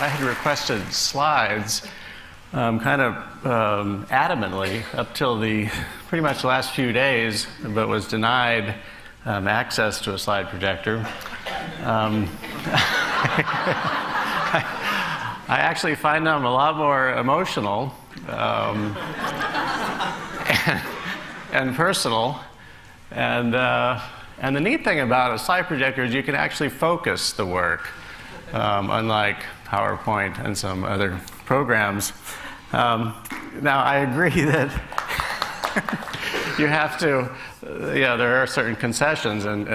I had requested slides kind of adamantly up till the pretty much the last few days, but was denied access to a slide projector. I actually find them a lot more emotional and personal. And the neat thing about a slide projector is you can actually focus the work, unlike PowerPoint and some other programs. Now, I agree that you have to, there are certain concessions, and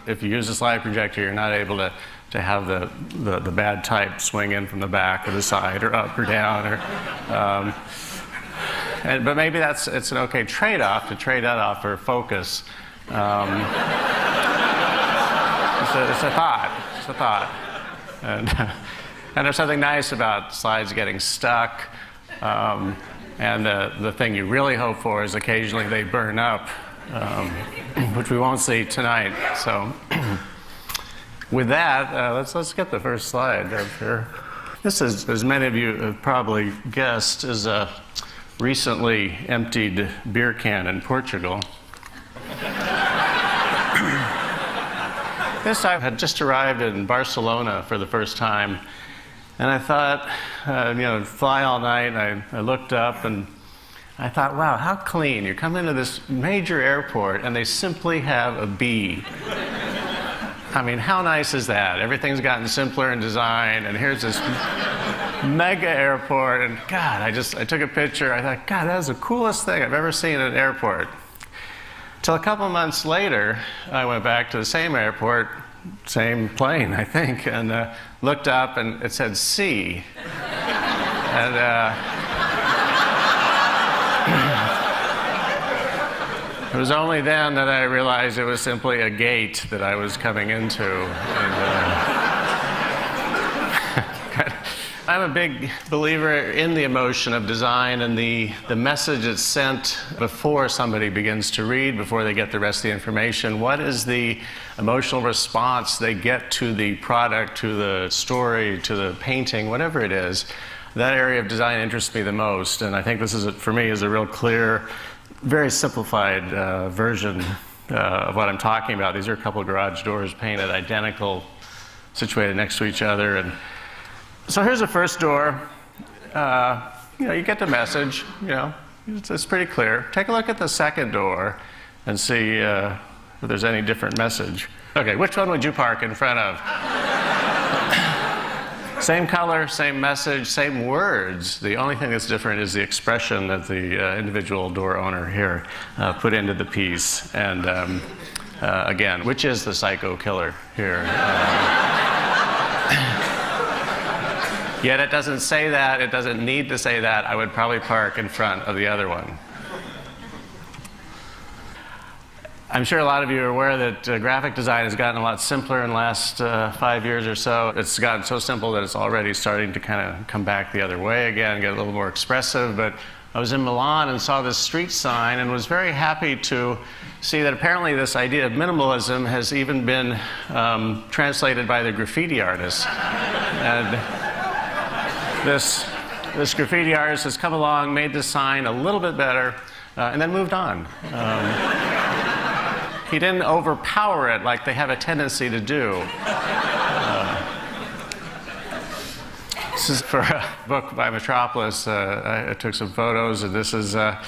if you use a slide projector, you're not able to have the bad type swing in from the back or the side or up or down, but maybe it's an okay trade-off to trade that off for focus. It's a thought. And there's something nice about slides getting stuck. And the thing you really hope for is occasionally they burn up, which we won't see tonight. So with that, let's get the first slide up here. This is, as many of you have probably guessed, is a recently emptied beer can in Portugal. This time I had just arrived in Barcelona for the first time, and I thought, fly all night. I looked up and I thought, wow, how clean. You come into this major airport and they simply have a B. I mean, how nice is that? Everything's gotten simpler in design, and here's this mega airport, and God, I took a picture. I thought, God, that is the coolest thing I've ever seen at an airport. Till a couple months later, I went back to the same airport, same plane, I think, and looked up, and it said C. And it was only then that I realized it was simply a gate that I was coming into. I'm a big believer in the emotion of design and the message it's sent before somebody begins to read, before they get the rest of the information. What is the emotional response they get to the product, to the story, to the painting, whatever it is? That area of design interests me the most, and I think this is, for me, is a real clear, very simplified version of what I'm talking about. These are a couple of garage doors painted identical, situated next to each other. And so here's the first door. You get the message. It's pretty clear. Take a look at the second door and see if there's any different message. Okay, which one would you park in front of? Same color, same message, same words. The only thing that's different is the expression that the individual door owner here put into the piece. And again, which is the psycho killer here? Yet it doesn't say that. It doesn't need to say that. I would probably park in front of the other one. I'm sure a lot of you are aware that graphic design has gotten a lot simpler in the last 5 years or so. It's gotten so simple that it's already starting to kind of come back the other way again, get a little more expressive. But I was in Milan and saw this street sign and was very happy to see that apparently this idea of minimalism has even been translated by the graffiti artists. And this graffiti artist has come along, made the sign a little bit better, and then moved on. He didn't overpower it like they have a tendency to do. This is for a book by Metropolis. I took some photos, and this is a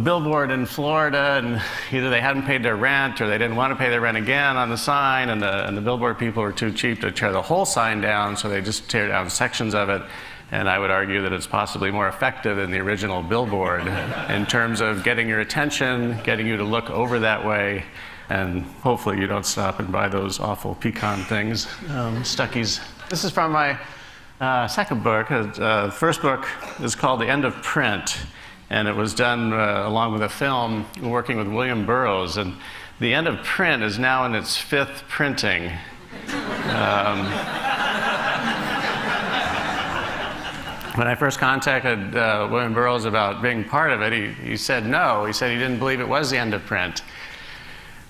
billboard in Florida, and either they hadn't paid their rent or they didn't want to pay their rent again on the sign, and the billboard people were too cheap to tear the whole sign down, so they just tear down sections of it. And I would argue that it's possibly more effective than the original billboard in terms of getting your attention, getting you to look over that way, and hopefully you don't stop and buy those awful pecan things, Stuckies. This is from my second book. The first book is called The End of Print, and it was done along with a film working with William Burroughs. And The End of Print is now in its 5th printing. When I first contacted William Burroughs about being part of it, he said no. He said he didn't believe it was the end of print.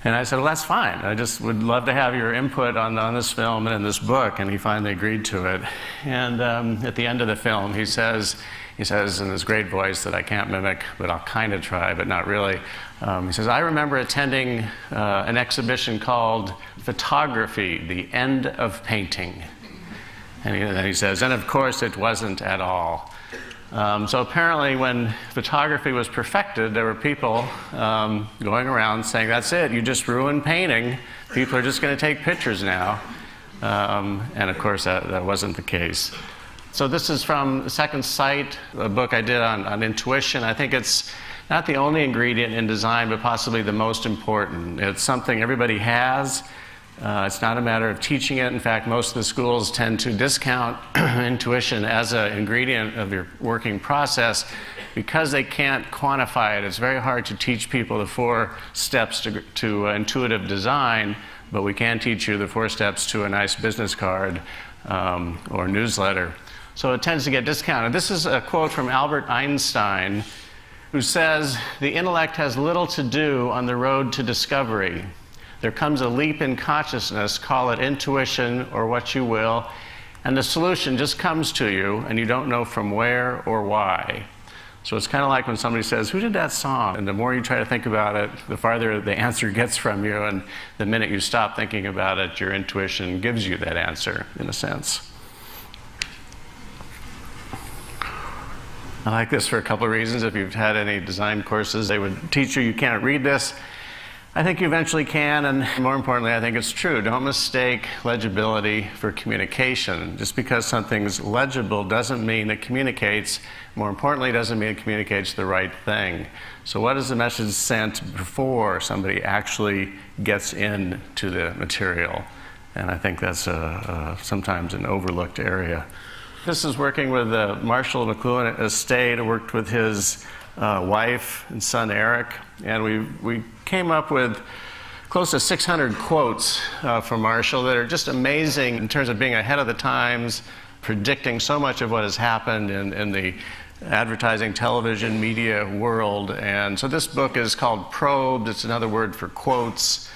And I said, well, that's fine. I just would love to have your input on this film and in this book. And he finally agreed to it. And at the end of the film, he says in his great voice that I can't mimic, but I'll kind of try, but not really. He says, I remember attending an exhibition called Photography, the End of Painting. And then he says, and of course it wasn't at all. So apparently when photography was perfected, there were people going around saying, that's it, you just ruined painting. People are just going to take pictures now. And of course that wasn't the case. So this is from Second Sight, a book I did on intuition. I think it's not the only ingredient in design, but possibly the most important. It's something everybody has. It's not a matter of teaching it. In fact, most of the schools tend to discount intuition as an ingredient of your working process because they can't quantify it. It's very hard to teach people the 4 steps to intuitive design, but we can teach you the 4 steps to a nice business card or newsletter. So it tends to get discounted. This is a quote from Albert Einstein, who says, the intellect has little to do on the road to discovery. There comes a leap in consciousness, call it intuition or what you will, and the solution just comes to you and you don't know from where or why. So it's kind of like when somebody says, who did that song? And the more you try to think about it, the farther the answer gets from you, and the minute you stop thinking about it, your intuition gives you that answer, in a sense. I like this for a couple of reasons. If you've had any design courses, they would teach you can't read this. I think you eventually can, and more importantly, I think it's true. Don't mistake legibility for communication. Just because something's legible doesn't mean it communicates. More importantly, doesn't mean it communicates the right thing. So what is the message sent before somebody actually gets into the material? And I think that's sometimes an overlooked area. This is working with Marshall McLuhan Estate. I worked with his wife and son Eric, and we came up with close to 600 quotes from Marshall that are just amazing in terms of being ahead of the times, predicting so much of what has happened in the advertising, television, media world. And so this book is called Probed. It's another word for quotes,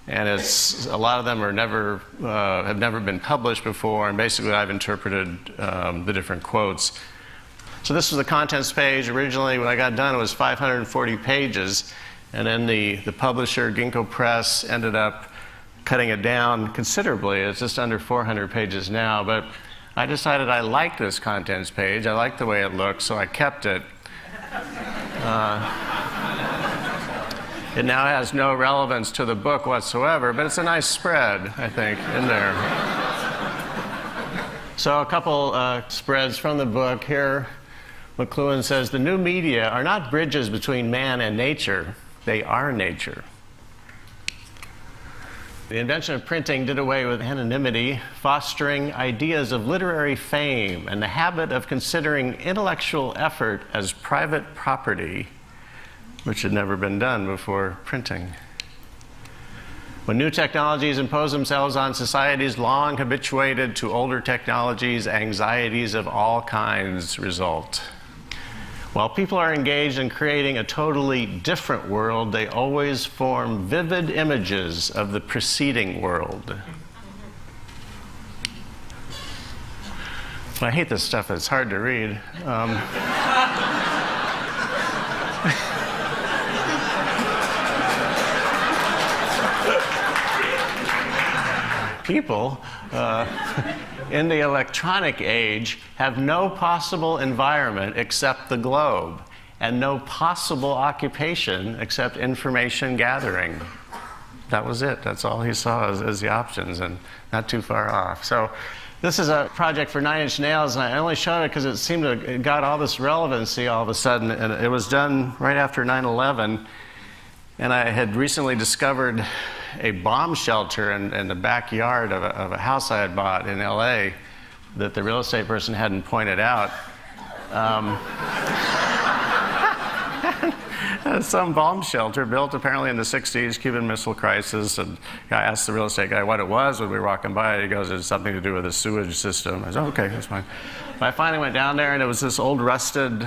and a lot of them are have never been published before, and basically I've interpreted the different quotes. So this was the contents page. Originally, when I got done, it was 540 pages. And then the publisher, Ginkgo Press, ended up cutting it down considerably. It's just under 400 pages now. But I decided I liked this contents page. I liked the way it looked, so I kept it. It now has no relevance to the book whatsoever, but it's a nice spread, I think, in there. So a couple spreads from the book here. McLuhan says, the new media are not bridges between man and nature. They are nature. The invention of printing did away with anonymity, fostering ideas of literary fame and the habit of considering intellectual effort as private property, which had never been done before printing. When new technologies impose themselves on societies long habituated to older technologies, anxieties of all kinds result. While people are engaged in creating a totally different world, they always form vivid images of the preceding world. I hate this stuff. It's hard to read. People in the electronic age have no possible environment except the globe, and no possible occupation except information gathering. That was it. That's all he saw as the options, and not too far off. So this is a project for 9 Inch Nails, and I only showed it because it seemed to it got all this relevancy all of a sudden, and it was done right after 9/11, and I had recently discovered a bomb shelter in the backyard of a house I had bought in LA that the real estate person hadn't pointed out. Some bomb shelter built apparently in the 60s, Cuban Missile Crisis, and I asked the real estate guy what it was when we were walking by. He goes, "It's something to do with the sewage system." I said, "Okay, that's fine." But I finally went down there, and it was this old rusted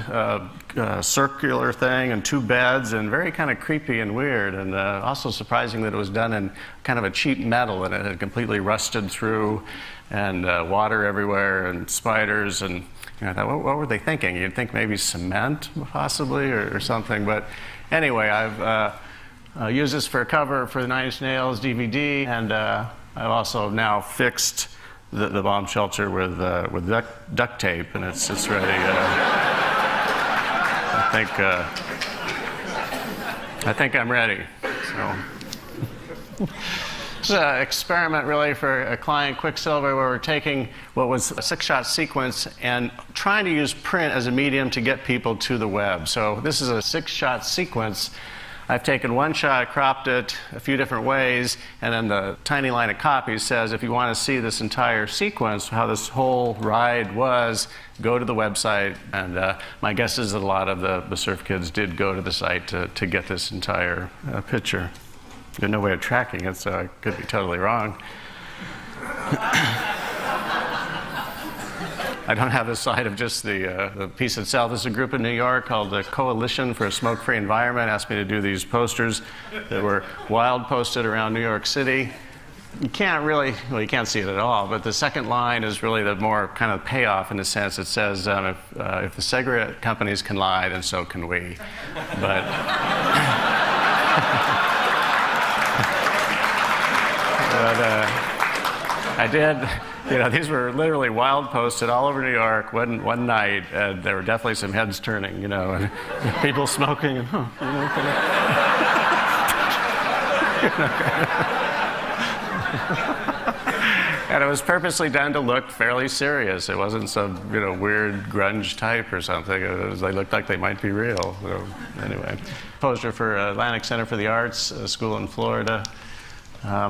circular thing and 2 beds, and very kind of creepy and weird, and also surprising that it was done in kind of a cheap metal, and it had completely rusted through, and water everywhere, and spiders, and I thought, what were they thinking? You'd think maybe cement, possibly, or something. But anyway, I've used this for a cover for the Nine Inch Nails DVD, and I've also now fixed the bomb shelter with duct tape, and it's ready. I think I'm ready. So. This is an experiment really for a client, Quicksilver, where we're taking what was a 6-shot sequence and trying to use print as a medium to get people to the web. So this is a 6-shot sequence. I've taken 1 shot, cropped it a few different ways, and then the tiny line of copy says, if you want to see this entire sequence, how this whole ride was, go to the website. And my guess is that a lot of the surf kids did go to the site to get this entire picture. There's no way of tracking it, so I could be totally wrong. I don't have the slide of just the piece itself. This is a group in New York called the Coalition for a Smoke-Free Environment. Asked me to do these posters that were wild posted around New York City. You can't really, well, you can't see it at all, but the second line is really the more kind of payoff in a sense. It says, if the cigarette companies can lie, then so can we. But I did, these were literally wild posted all over New York one night, and there were definitely some heads turning, and people smoking, and and it was purposely done to look fairly serious. It wasn't some, weird grunge type or something. They looked like they might be real. So, anyway, poster for Atlantic Center for the Arts, a school in Florida.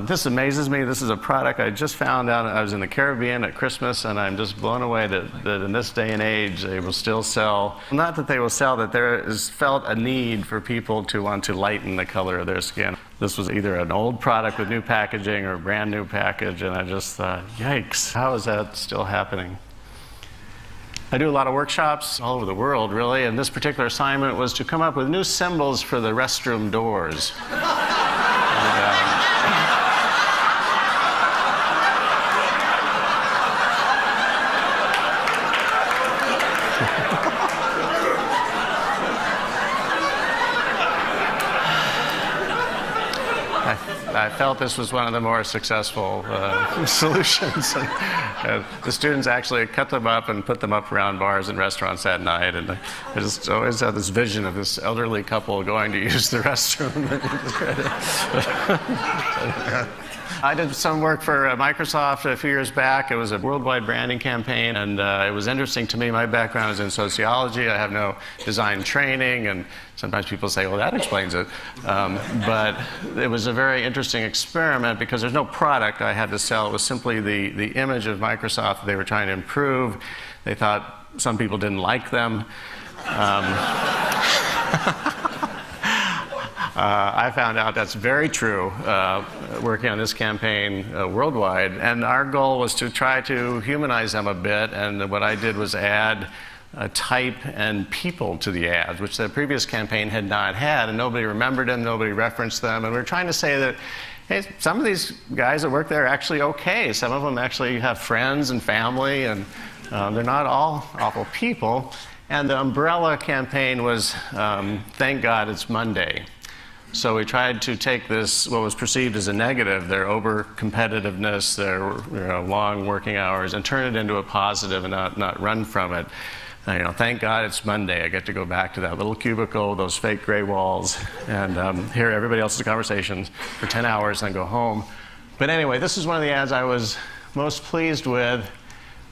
This amazes me. This is a product I just found out. I was in the Caribbean at Christmas, and I'm just blown away that in this day and age they will still sell. Not that they will sell, that there is felt a need for people to want to lighten the color of their skin. This was either an old product with new packaging or a brand new package, and I just thought, yikes, how is that still happening? I do a lot of workshops all over the world, really, and this particular assignment was to come up with new symbols for the restroom doors. I felt this was one of the more successful solutions. The students actually cut them up and put them up around bars and restaurants at night. And I just always had this vision of this elderly couple going to use the restroom. I did some work for Microsoft a few years back. It was a worldwide branding campaign, and it was interesting to me. My background is in sociology. I have no design training, and sometimes people say, well, that explains it. But it was a very interesting experiment because there's no product I had to sell. It was simply the image of Microsoft that they were trying to improve. They thought some people didn't like them. I found out that's very true working on this campaign worldwide. And our goal was to try to humanize them a bit. And what I did was add type and people to the ads, which the previous campaign had not had. And nobody remembered them, nobody referenced them. And we were trying to say that, hey, some of these guys that work there are actually okay. Some of them actually have friends and family, and they're not all awful people. And the umbrella campaign was, thank God it's Monday. So we tried to take this, what was perceived as a negative, their over-competitiveness, their long working hours, and turn it into a positive and not run from it. Thank God it's Monday. I get to go back to that little cubicle, those fake gray walls, and hear everybody else's conversations for 10 hours and go home. But anyway, this is one of the ads I was most pleased with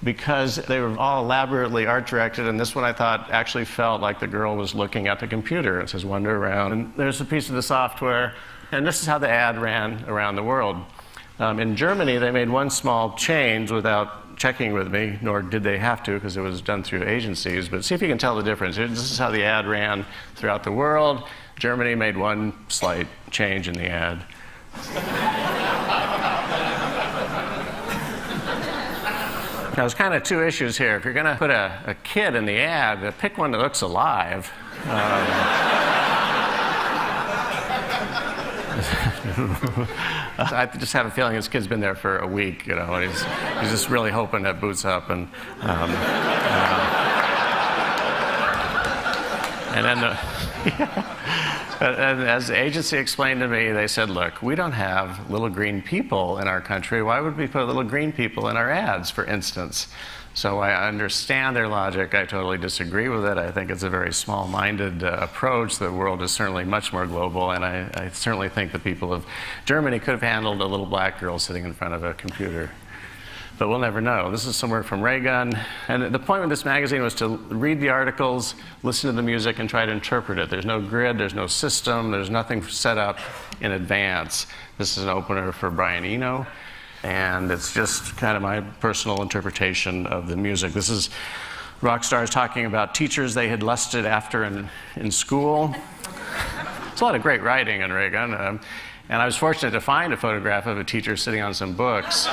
because they were all elaborately art-directed, and this one I thought actually felt like the girl was looking at the computer. It says, wander around, and there's a piece of the software, and this is how the ad ran around the world. In Germany, they made one small change without checking with me, nor did they have to because it was done through agencies, but see if you can tell the difference. This is how the ad ran throughout the world. Germany made one slight change in the ad. Now, there's kind of two issues here. If you're going to put a kid in the ad, pick one that looks alive. I just have a feeling this kid's been there for a week, you know, and he's just really hoping that boots up. And then and as the agency explained to me, they said, look, we don't have little green people in our country. Why would we put little green people in our ads, for instance? So I understand their logic. I totally disagree with it. I think it's a very small-minded approach. The world is certainly much more global, and I certainly think the people of Germany could have handled a little black girl sitting in front of a computer. But we'll never know. This is some work from Reagan. And the point of this magazine was to read the articles, listen to the music, and try to interpret it. There's no grid, there's no system, there's nothing set up in advance. This is an opener for Brian Eno, and it's just kind of my personal interpretation of the music. This is rock stars talking about teachers they had lusted after in school. It's a lot of great writing in Reagan. And I was fortunate to find a photograph of a teacher sitting on some books.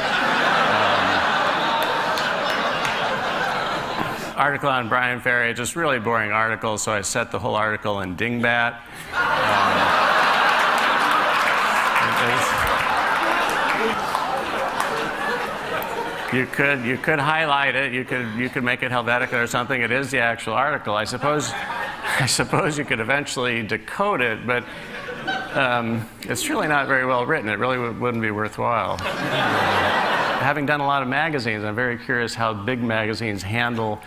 Article on Brian Ferry, just really boring article, so I set the whole article in dingbat. You could highlight it, you could make it Helvetica or something. It is the actual article. I suppose you could eventually decode it, but it's really not very well written. It really wouldn't be worthwhile. Having done a lot of magazines, I'm very curious how big magazines handle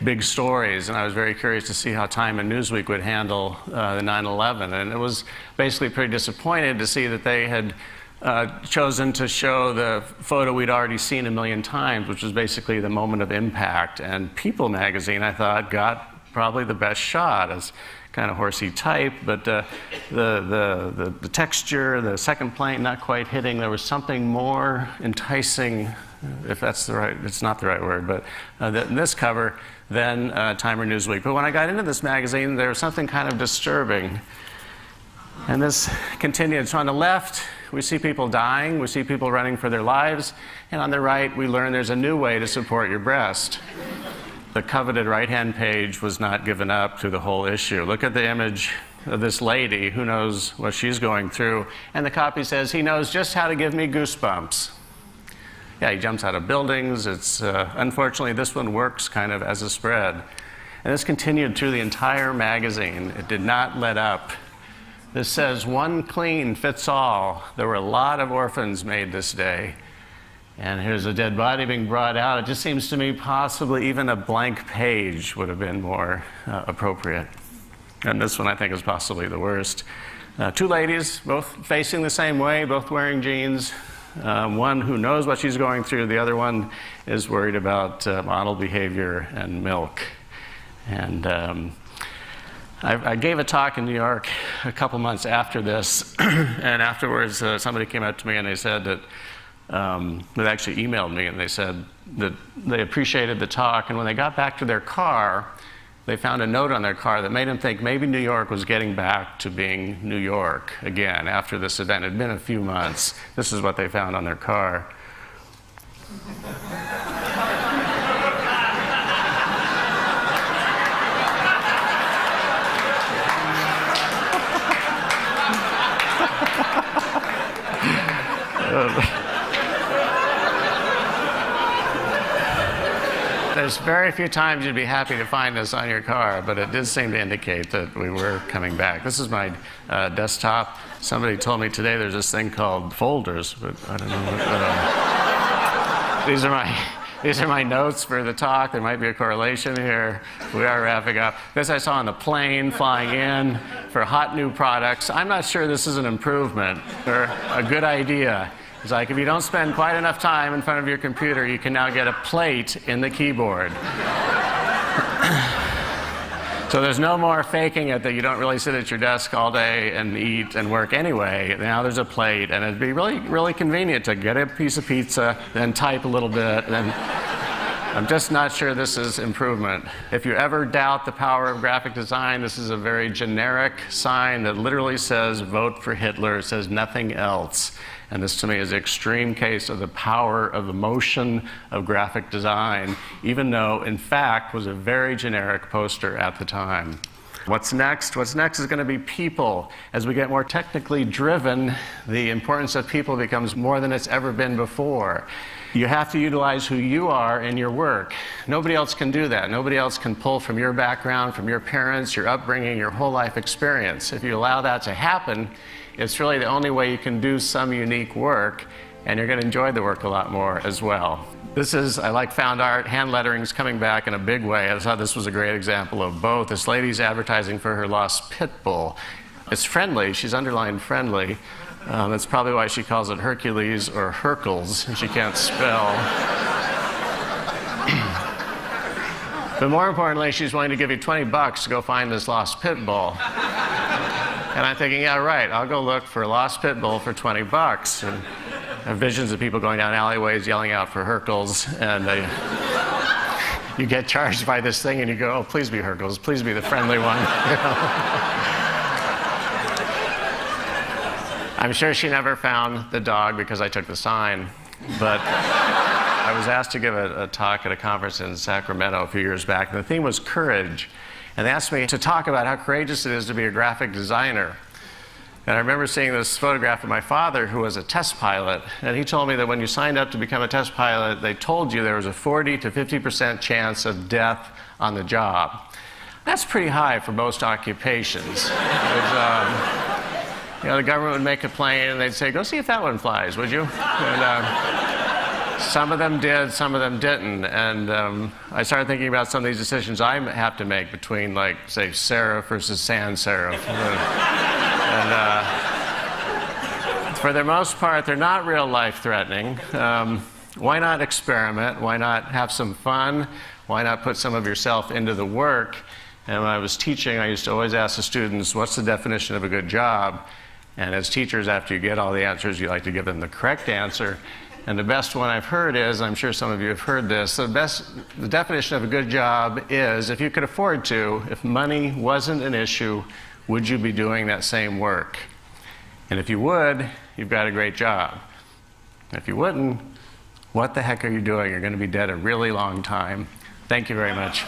big stories, and I was very curious to see how Time and Newsweek would handle the 9/11, and it was basically pretty disappointed to see that they had chosen to show the photo we'd already seen a million times, which was basically the moment of impact. And People magazine, I thought, got probably the best shot. As kind of horsey type, but the texture, the second plane not quite hitting. There was something more enticing, if that's the right, it's not the right word, but in this cover than Time or Newsweek. But when I got into this magazine, there was something kind of disturbing. And this continued. So on the left, we see people dying, we see people running for their lives, and on the right, we learn there's a new way to support your breast. The coveted right-hand page was not given up to the whole issue. Look at the image of this lady. Who knows what she's going through? And the copy says, he knows just how to give me goosebumps. Yeah, he jumps out of buildings. It's unfortunately, this one works kind of as a spread. And this continued through the entire magazine. It did not let up. This says, one clean fits all. There were a lot of orphans made this day. And here's a dead body being brought out. It just seems to me possibly even a blank page would have been more appropriate. And this one I think is possibly the worst. Two ladies, both facing the same way, both wearing jeans. One who knows what she's going through, the other one is worried about model behavior and milk. And I gave a talk in New York a couple months after this, and afterwards somebody came up to me and they said that they actually emailed me and they said that they appreciated the talk, and when they got back to their car, they found a note on their car that made them think maybe New York was getting back to being New York again after this event. It had been a few months. This is what they found on their car. There's very few times you'd be happy to find this on your car, but it did seem to indicate that we were coming back. This is my desktop. Somebody told me today there's this thing called folders, but I don't know what these are my notes for the talk. There might be a correlation here. We are wrapping up. This I saw on the plane flying in for hot new products. I'm not sure this is an improvement or a good idea. It's like if you don't spend quite enough time in front of your computer, you can now get a plate in the keyboard. So there's no more faking it that you don't really sit at your desk all day and eat and work anyway. Now there's a plate, and it'd be really, really convenient to get a piece of pizza, then type a little bit, then I'm just not sure this is improvement. If you ever doubt the power of graphic design, this is a very generic sign that literally says, vote for Hitler. It says nothing else. And this, to me, is an extreme case of the power of the motion of graphic design, even though, in fact, was a very generic poster at the time. What's next? What's next is going to be people. As we get more technically driven, the importance of people becomes more than it's ever been before. You have to utilize who you are in your work. Nobody else can do that. Nobody else can pull from your background, from your parents, your upbringing, your whole life experience. If you allow that to happen, it's really the only way you can do some unique work, and you're going to enjoy the work a lot more as well. This is, I like found art. Hand lettering's coming back in a big way. I thought this was a great example of both. This lady's advertising for her lost pit bull. It's friendly. She's underlined friendly. That's probably why she calls it Hercules or Hercules, and she can't spell. But more importantly, she's willing to give you $20 to go find this lost pit bull. And I'm thinking, yeah, right, I'll go look for a lost pit bull for $20. And I have visions of people going down alleyways yelling out for Hercules, and you get charged by this thing, and you go, oh, please be Hercules, please be the friendly one. You know? I'm sure she never found the dog because I took the sign, but I was asked to give a talk at a conference in Sacramento a few years back, and the theme was courage. And they asked me to talk about how courageous it is to be a graphic designer. And I remember seeing this photograph of my father, who was a test pilot, and he told me that when you signed up to become a test pilot, they told you there was a 40 to 50% chance of death on the job. That's pretty high for most occupations. You know, the government would make a plane, and they'd say, go see if that one flies, would you? And some of them did, some of them didn't. And I started thinking about some of these decisions I have to make between, like, say, serif versus sans serif. And for the most part, they're not real life-threatening. Why not experiment? Why not have some fun? Why not put some of yourself into the work? And when I was teaching, I used to always ask the students, what's the definition of a good job? And as teachers, after you get all the answers, you like to give them the correct answer. And the best one I've heard is, I'm sure some of you have heard this, the definition of a good job is, if you could afford to, if money wasn't an issue, would you be doing that same work? And if you would, you've got a great job. If you wouldn't, what the heck are you doing? You're going to be dead a really long time. Thank you very much.